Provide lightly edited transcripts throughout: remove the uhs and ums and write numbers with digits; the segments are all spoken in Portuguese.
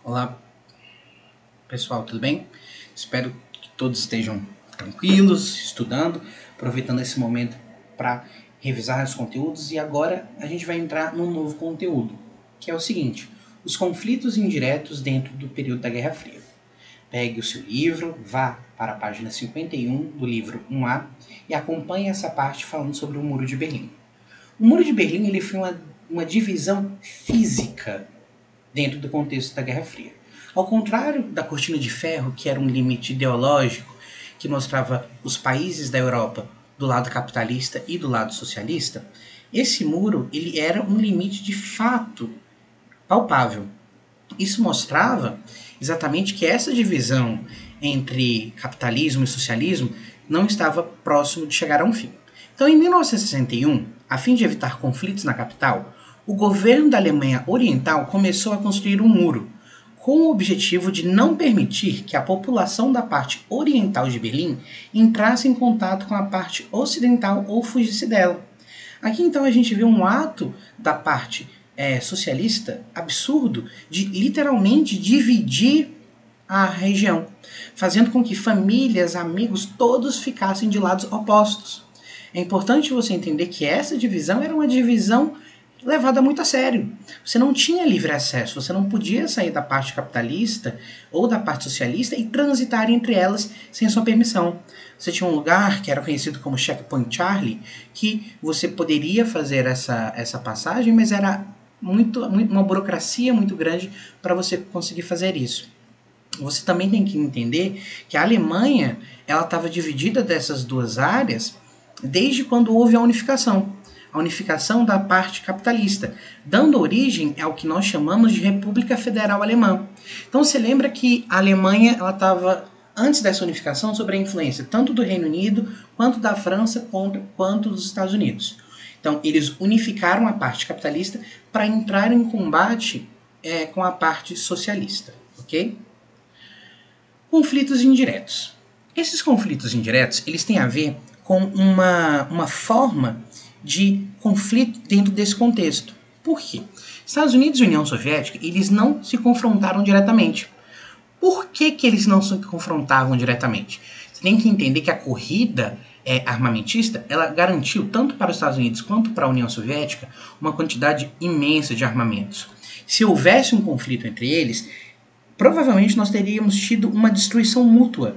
Olá, pessoal, tudo bem? Espero que todos estejam tranquilos, estudando, aproveitando esse momento para revisar os conteúdos. E agora a gente vai entrar num novo conteúdo, que é o seguinte: os conflitos indiretos dentro do período da Guerra Fria. Pegue o seu livro, vá para a página 51 do livro 1A e acompanhe essa parte falando sobre o Muro de Berlim. O Muro de Berlim ele foi uma divisão física dentro do contexto da Guerra Fria. Ao contrário da cortina de ferro, que era um limite ideológico que mostrava os países da Europa do lado capitalista e do lado socialista, esse muro ele era um limite de fato palpável. Isso mostrava exatamente que essa divisão entre capitalismo e socialismo não estava próximo de chegar a um fim. Então, em 1961, a fim de evitar conflitos na capital, o governo da Alemanha Oriental começou a construir um muro, com o objetivo de não permitir que a população da parte oriental de Berlim entrasse em contato com a parte ocidental ou fugisse dela. Aqui então a gente vê um ato da parte socialista absurdo de literalmente dividir a região, fazendo com que famílias, amigos, todos ficassem de lados opostos. É importante você entender que essa divisão era uma divisão levada muito a sério. Você não tinha livre acesso, você não podia sair da parte capitalista ou da parte socialista e transitar entre elas sem sua permissão. Você tinha um lugar que era conhecido como Checkpoint Charlie, que você poderia fazer essa passagem, mas era uma burocracia muito grande para você conseguir fazer isso. Você também tem que entender que a Alemanha ela estava dividida dessas duas áreas desde quando houve a unificação da parte capitalista, dando origem ao que nós chamamos de República Federal Alemã. Então você lembra que a Alemanha ela estava, antes dessa unificação, sob a influência tanto do Reino Unido, quanto da França, quanto dos Estados Unidos. Então eles unificaram a parte capitalista para entrar em combate com a parte socialista. Ok? Conflitos indiretos. Esses conflitos indiretos eles têm a ver com uma forma de conflito dentro desse contexto. Por quê? Estados Unidos e União Soviética, eles não se confrontaram diretamente. Por que eles não se confrontavam diretamente? Você tem que entender que a corrida armamentista, ela garantiu, tanto para os Estados Unidos quanto para a União Soviética, uma quantidade imensa de armamentos. Se houvesse um conflito entre eles, provavelmente nós teríamos tido uma destruição mútua.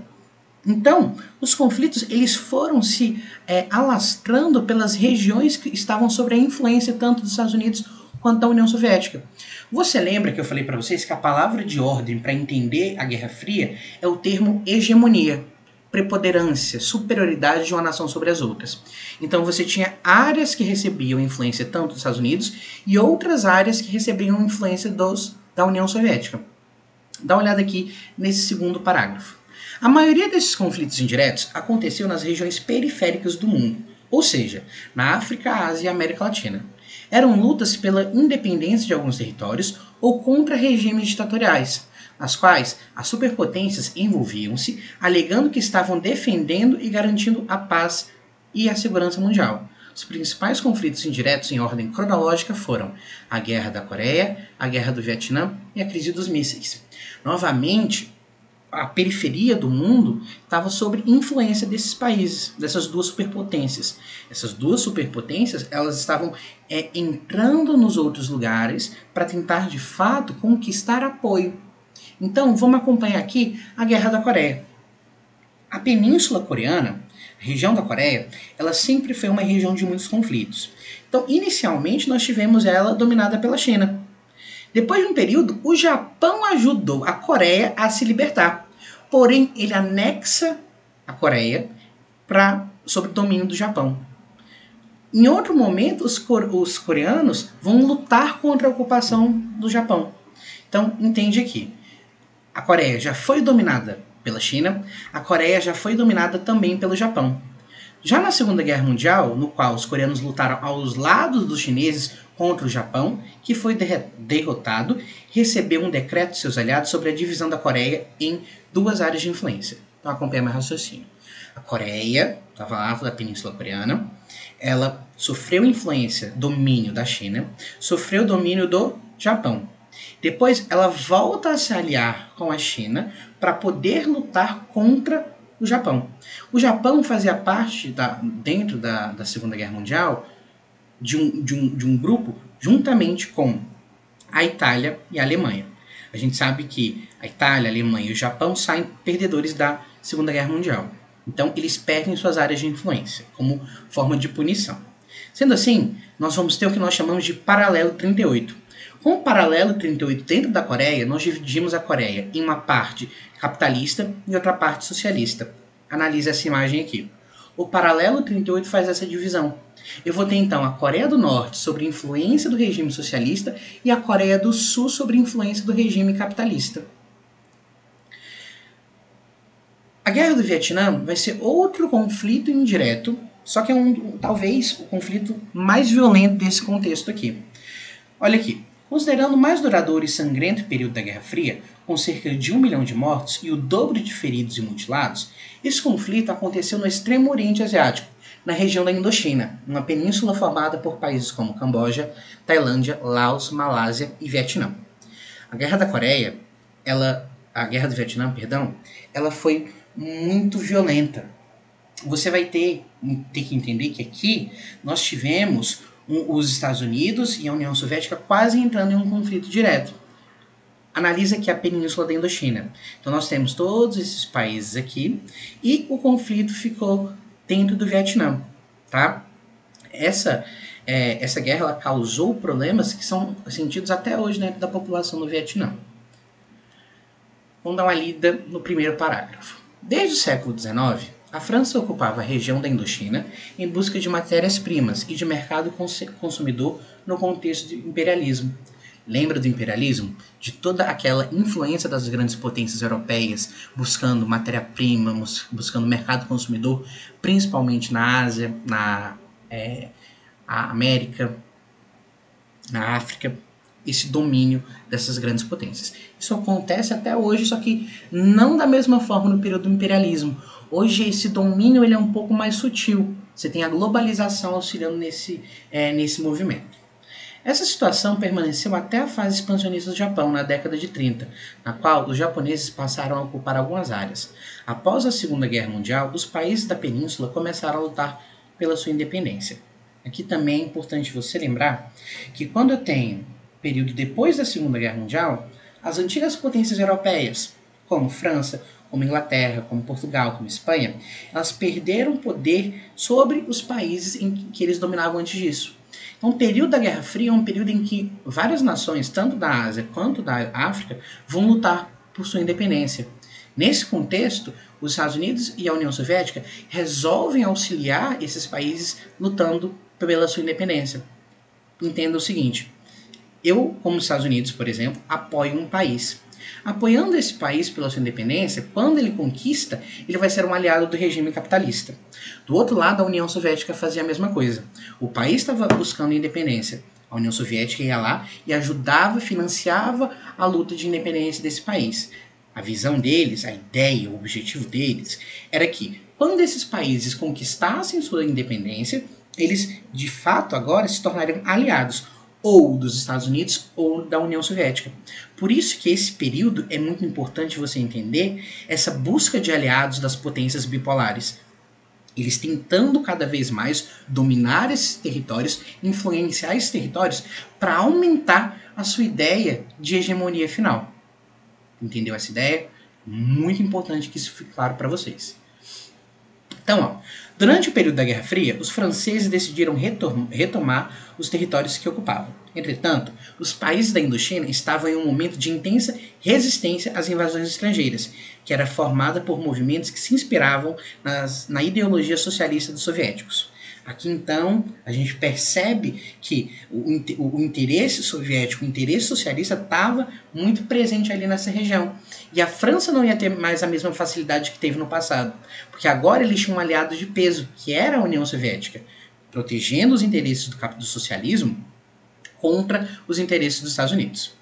Então, os conflitos eles foram se alastrando pelas regiões que estavam sob a influência tanto dos Estados Unidos quanto da União Soviética. Você lembra que eu falei para vocês que a palavra de ordem para entender a Guerra Fria é o termo hegemonia, preponderância, superioridade de uma nação sobre as outras. Então você tinha áreas que recebiam influência tanto dos Estados Unidos e outras áreas que recebiam influência da União Soviética. Dá uma olhada aqui nesse segundo parágrafo. A maioria desses conflitos indiretos aconteceu nas regiões periféricas do mundo, ou seja, na África, Ásia e América Latina. Eram lutas pela independência de alguns territórios ou contra regimes ditatoriais, nas quais as superpotências envolviam-se, alegando que estavam defendendo e garantindo a paz e a segurança mundial. Os principais conflitos indiretos em ordem cronológica foram a Guerra da Coreia, a Guerra do Vietnã e a crise dos mísseis. Novamente, a periferia do mundo estava sob influência desses países, dessas duas superpotências. Essas duas superpotências elas estavam entrando nos outros lugares para tentar, de fato, conquistar apoio. Então, vamos acompanhar aqui a Guerra da Coreia. A Península Coreana, a região da Coreia, ela sempre foi uma região de muitos conflitos. Então, inicialmente, nós tivemos ela dominada pela China. Depois de um período, o Japão ajudou a Coreia a se libertar. Porém, ele anexa a Coreia sob o domínio do Japão. Em outro momento, os coreanos vão lutar contra a ocupação do Japão. Então, entende aqui. A Coreia já foi dominada pela China, a Coreia já foi dominada também pelo Japão. Já na Segunda Guerra Mundial, no qual os coreanos lutaram aos lados dos chineses contra o Japão, que foi derrotado, recebeu um decreto de seus aliados sobre a divisão da Coreia em duas áreas de influência. Então acompanha meu raciocínio. A Coreia, estava lá da Península Coreana, ela sofreu influência, domínio da China, sofreu domínio do Japão. Depois ela volta a se aliar com a China para poder lutar contra o Japão. O Japão fazia parte, dentro da Segunda Guerra Mundial, de um grupo juntamente com a Itália e a Alemanha. A gente sabe que a Itália, a Alemanha e o Japão saem perdedores da Segunda Guerra Mundial. Então, eles perdem suas áreas de influência, como forma de punição. Sendo assim, nós vamos ter o que nós chamamos de Paralelo 38. Com o Paralelo 38 dentro da Coreia, nós dividimos a Coreia em uma parte capitalista e outra parte socialista. Analise essa imagem aqui. O Paralelo 38 faz essa divisão. Eu vou ter então a Coreia do Norte sob influência do regime socialista e a Coreia do Sul sob influência do regime capitalista. A Guerra do Vietnã vai ser outro conflito indireto, só que é talvez o conflito mais violento desse contexto aqui. Olha aqui, considerando o mais duradouro e sangrento período da Guerra Fria, com cerca de 1 milhão de mortos e o dobro de feridos e mutilados, esse conflito aconteceu no extremo Oriente Asiático, na região da Indochina, uma península formada por países como Camboja, Tailândia, Laos, Malásia e Vietnã. A Guerra da Coreia, a Guerra do Vietnã, perdão, ela foi muito violenta. Você vai ter que entender que aqui nós tivemos os Estados Unidos e a União Soviética quase entrando em um conflito direto. Analisa aqui a península da Indochina. Então nós temos todos esses países aqui e o conflito ficou dentro do Vietnã, tá? Essa guerra ela causou problemas que são sentidos até hoje dentro da população do Vietnã. Vamos dar uma lida no primeiro parágrafo. Desde o século XIX, a França ocupava a região da Indochina em busca de matérias-primas e de mercado consumidor no contexto de imperialismo. Lembra do imperialismo? De toda aquela influência das grandes potências europeias buscando matéria-prima, buscando mercado consumidor, principalmente na Ásia, na América, na África, esse domínio dessas grandes potências. Isso acontece até hoje, só que não da mesma forma no período do imperialismo. Hoje esse domínio ele é um pouco mais sutil. Você tem a globalização auxiliando nesse movimento. Essa situação permaneceu até a fase expansionista do Japão, na década de 30, na qual os japoneses passaram a ocupar algumas áreas. Após a Segunda Guerra Mundial, os países da península começaram a lutar pela sua independência. Aqui também é importante você lembrar que quando eu tenho período depois da Segunda Guerra Mundial, as antigas potências europeias, como França, como Inglaterra, como Portugal, como Espanha, elas perderam poder sobre os países em que eles dominavam antes disso. Então, o período da Guerra Fria é um período em que várias nações, tanto da Ásia quanto da África, vão lutar por sua independência. Nesse contexto, os Estados Unidos e a União Soviética resolvem auxiliar esses países lutando pela sua independência. Entenda o seguinte, eu, como os Estados Unidos, por exemplo, apoio um país. Apoiando esse país pela sua independência, quando ele conquista, ele vai ser um aliado do regime capitalista. Do outro lado, a União Soviética fazia a mesma coisa. O país estava buscando independência. A União Soviética ia lá e ajudava, financiava a luta de independência desse país. A visão deles, a ideia, o objetivo deles, era que quando esses países conquistassem sua independência, eles, de fato, agora se tornariam aliados ou dos Estados Unidos ou da União Soviética. Por isso que esse período é muito importante você entender essa busca de aliados das potências bipolares. Eles tentando cada vez mais dominar esses territórios, influenciar esses territórios para aumentar a sua ideia de hegemonia final. Entendeu essa ideia? Muito importante que isso fique claro para vocês. Então, durante o período da Guerra Fria, os franceses decidiram retomar os territórios que ocupavam. Entretanto, os países da Indochina estavam em um momento de intensa resistência às invasões estrangeiras, que era formada por movimentos que se inspiravam na ideologia socialista dos soviéticos. Aqui, então, a gente percebe que o interesse soviético, o interesse socialista estava muito presente ali nessa região. E a França não ia ter mais a mesma facilidade que teve no passado, porque agora eles tinham um aliado de peso, que era a União Soviética, protegendo os interesses do socialismo contra os interesses dos Estados Unidos.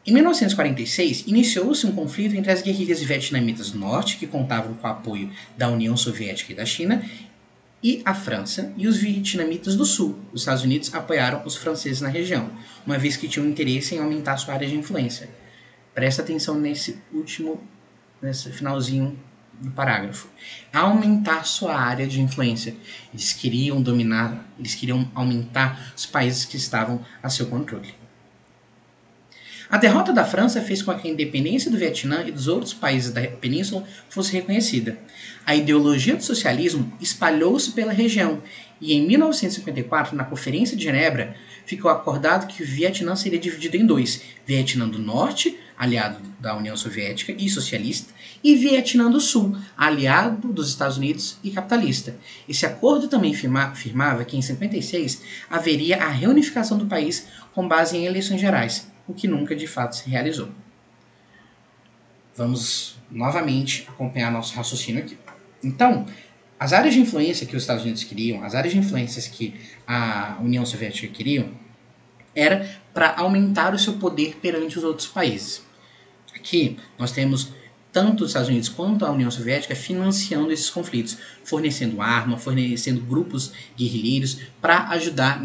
Em 1946, iniciou-se um conflito entre as guerrilhas vietnamitas do norte, que contavam com o apoio da União Soviética e da China, e a França e os vietnamitas do sul. Os Estados Unidos apoiaram os franceses na região, uma vez que tinham interesse em aumentar sua área de influência. Presta atenção nesse finalzinho do parágrafo. Aumentar sua área de influência. Eles queriam dominar, eles queriam aumentar os países que estavam a seu controle. A derrota da França fez com que a independência do Vietnã e dos outros países da península fosse reconhecida. A ideologia do socialismo espalhou-se pela região e em 1954, na Conferência de Genebra, ficou acordado que o Vietnã seria dividido em dois: Vietnã do Norte, aliado da União Soviética e socialista, e Vietnã do Sul, aliado dos Estados Unidos e capitalista. Esse acordo também afirmava que em 56 haveria a reunificação do país com base em eleições gerais, o que nunca de fato se realizou. Vamos novamente acompanhar nosso raciocínio aqui. Então, as áreas de influência que os Estados Unidos queriam, as áreas de influência que a União Soviética queriam, era para aumentar o seu poder perante os outros países. Aqui nós temos tanto os Estados Unidos quanto a União Soviética financiando esses conflitos, fornecendo arma, fornecendo grupos guerrilheiros para ajudar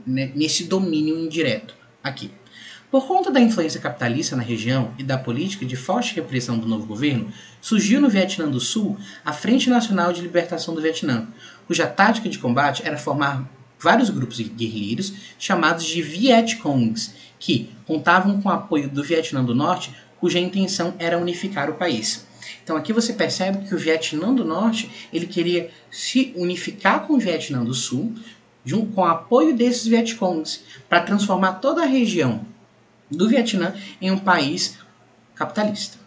nesse domínio indireto aqui. Por conta da influência capitalista na região e da política de forte repressão do novo governo, surgiu no Vietnã do Sul a Frente Nacional de Libertação do Vietnã, cuja tática de combate era formar vários grupos guerrilheiros chamados de Vietcongs, que contavam com o apoio do Vietnã do Norte, cuja intenção era unificar o país. Então aqui você percebe que o Vietnã do Norte ele queria se unificar com o Vietnã do Sul, junto com o apoio desses Vietcongs, para transformar toda a região do Vietnã em um país capitalista.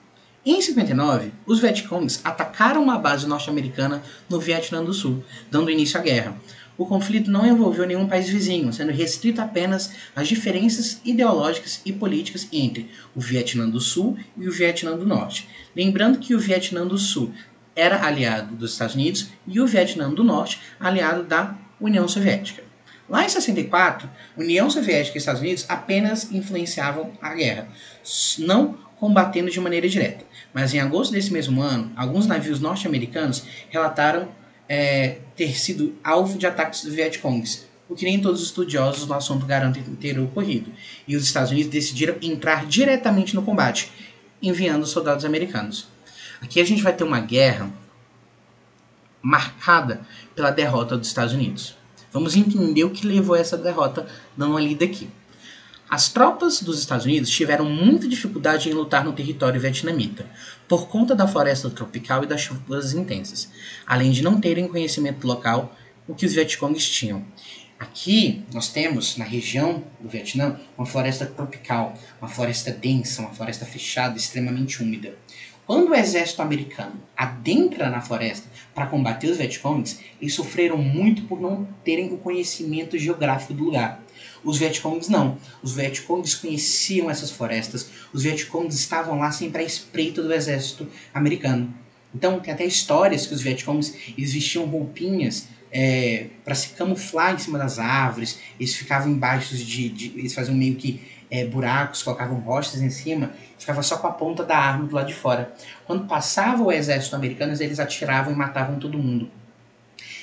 Em 59, os Vietcongs atacaram uma base norte-americana no Vietnã do Sul, dando início à guerra. O conflito não envolveu nenhum país vizinho, sendo restrito apenas às diferenças ideológicas e políticas entre o Vietnã do Sul e o Vietnã do Norte. Lembrando que o Vietnã do Sul era aliado dos Estados Unidos e o Vietnã do Norte aliado da União Soviética. Lá em 64, União Soviética e Estados Unidos apenas influenciavam a guerra, não combatendo de maneira direta. Mas em agosto desse mesmo ano, alguns navios norte-americanos relataram ter sido alvo de ataques dos Vietcongs, o que nem todos os estudiosos no assunto garantem ter ocorrido. E os Estados Unidos decidiram entrar diretamente no combate, enviando soldados americanos. Aqui a gente vai ter uma guerra marcada pela derrota dos Estados Unidos. Vamos entender o que levou a essa derrota, dando uma lida aqui. As tropas dos Estados Unidos tiveram muita dificuldade em lutar no território vietnamita, por conta da floresta tropical e das chuvas intensas, além de não terem conhecimento local o que os Vietcongs tinham. Aqui nós temos, na região do Vietnã, uma floresta tropical, uma floresta densa, uma floresta fechada, extremamente úmida. Quando o exército americano adentra na floresta para combater os Vietcongs, eles sofreram muito por não terem o conhecimento geográfico do lugar. Os Vietcongs não. Os Vietcongs conheciam essas florestas. Os Vietcongs estavam lá sempre à espreita do exército americano. Então, tem até histórias que os Vietcongs eles vestiam roupinhas para se camuflar em cima das árvores. Eles ficavam embaixo eles faziam meio que buracos, colocavam rochas em cima, ficava só com a ponta da arma do lado de fora. Quando passava o exército americano, eles atiravam e matavam todo mundo.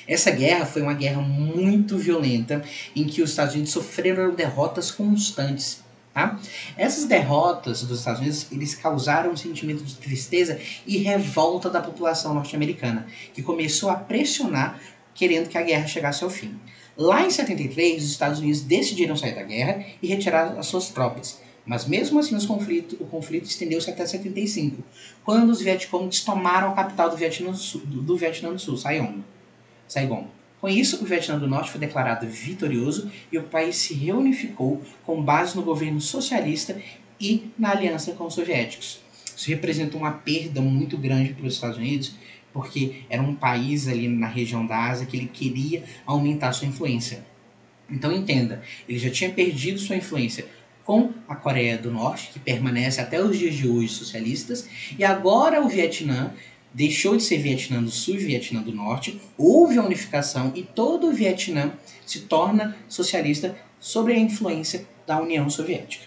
Essa guerra foi uma guerra muito violenta, em que os Estados Unidos sofreram derrotas constantes. Tá? Essas derrotas dos Estados Unidos eles causaram um sentimento de tristeza e revolta da população norte-americana, que começou a pressionar, querendo que a guerra chegasse ao fim. Lá em 73, os Estados Unidos decidiram sair da guerra e retirar as suas tropas. Mas mesmo assim o conflito estendeu-se até 75, quando os Vietcongs tomaram a capital do Vietnã do Sul, Saigon. Com isso, o Vietnã do Norte foi declarado vitorioso e o país se reunificou com base no governo socialista e na aliança com os soviéticos. Isso representa uma perda muito grande para os Estados Unidos, porque era um país ali na região da Ásia que ele queria aumentar sua influência. Então entenda, ele já tinha perdido sua influência com a Coreia do Norte, que permanece até os dias de hoje socialistas, e agora o Vietnã deixou de ser Vietnã do Sul e Vietnã do Norte, houve a unificação e todo o Vietnã se torna socialista sob a influência da União Soviética.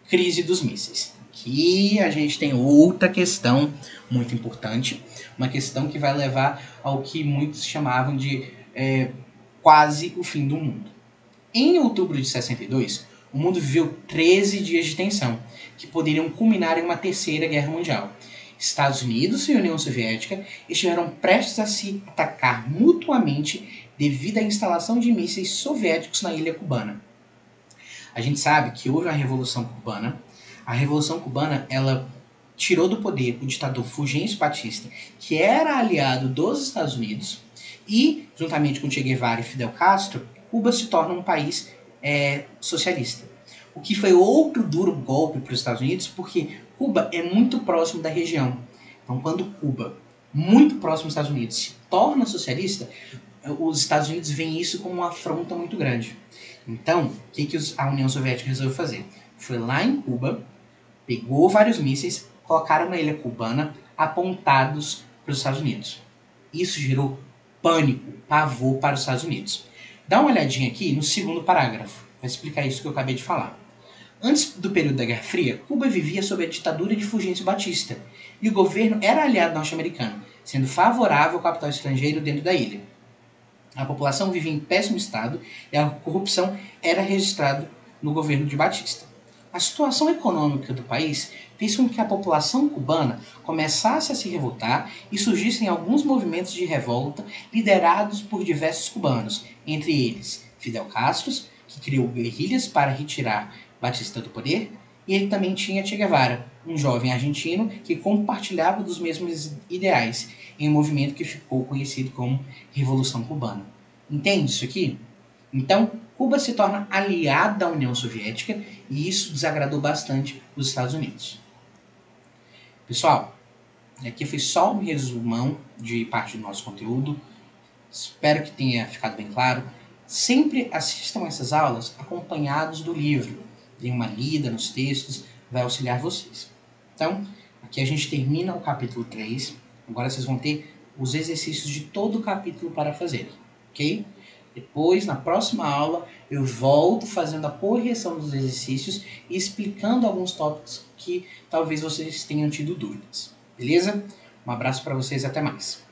crise dos mísseis. Aqui a gente tem outra questão muito importante, uma questão que vai levar ao que muitos chamavam de quase o fim do mundo. Em outubro de 62, o mundo viveu 13 dias de tensão, que poderiam culminar em uma terceira guerra mundial. Estados Unidos e União Soviética estiveram prestes a se atacar mutuamente devido à instalação de mísseis soviéticos na ilha cubana. A gente sabe que houve a Revolução Cubana. A Revolução Cubana, ela tirou do poder o ditador Fulgêncio Batista, que era aliado dos Estados Unidos, e, juntamente com Che Guevara e Fidel Castro, Cuba se torna um país socialista. O que foi outro duro golpe para os Estados Unidos, porque Cuba é muito próximo da região. Então, quando Cuba, muito próximo dos Estados Unidos, se torna socialista, os Estados Unidos veem isso como uma afronta muito grande. Então, o que a União Soviética resolveu fazer? Foi lá em Cuba, pegou vários mísseis, colocaram na ilha cubana, apontados para os Estados Unidos. Isso gerou pânico, pavor para os Estados Unidos. Dá uma olhadinha aqui no segundo parágrafo, vai explicar isso que eu acabei de falar. Antes do período da Guerra Fria, Cuba vivia sob a ditadura de Fulgêncio Batista, e o governo era aliado norte-americano, sendo favorável ao capital estrangeiro dentro da ilha. A população vivia em péssimo estado e a corrupção era registrada no governo de Batista. A situação econômica do país fez com que a população cubana começasse a se revoltar e surgissem alguns movimentos de revolta liderados por diversos cubanos, entre eles Fidel Castro, que criou guerrilhas para retirar Batista do poder, e ele também tinha Che Guevara, um jovem argentino que compartilhava dos mesmos ideais, em um movimento que ficou conhecido como Revolução Cubana. Entende isso aqui? Então, Cuba se torna aliada da União Soviética e isso desagradou bastante os Estados Unidos. Pessoal, aqui foi só um resumão de parte do nosso conteúdo. Espero que tenha ficado bem claro. Sempre assistam essas aulas acompanhados do livro. Dê uma lida nos textos, vai auxiliar vocês. Então, aqui a gente termina o capítulo 3. Agora vocês vão ter os exercícios de todo o capítulo para fazer, ok? Depois, na próxima aula, eu volto fazendo a correção dos exercícios e explicando alguns tópicos que talvez vocês tenham tido dúvidas. Beleza? Um abraço para vocês e até mais.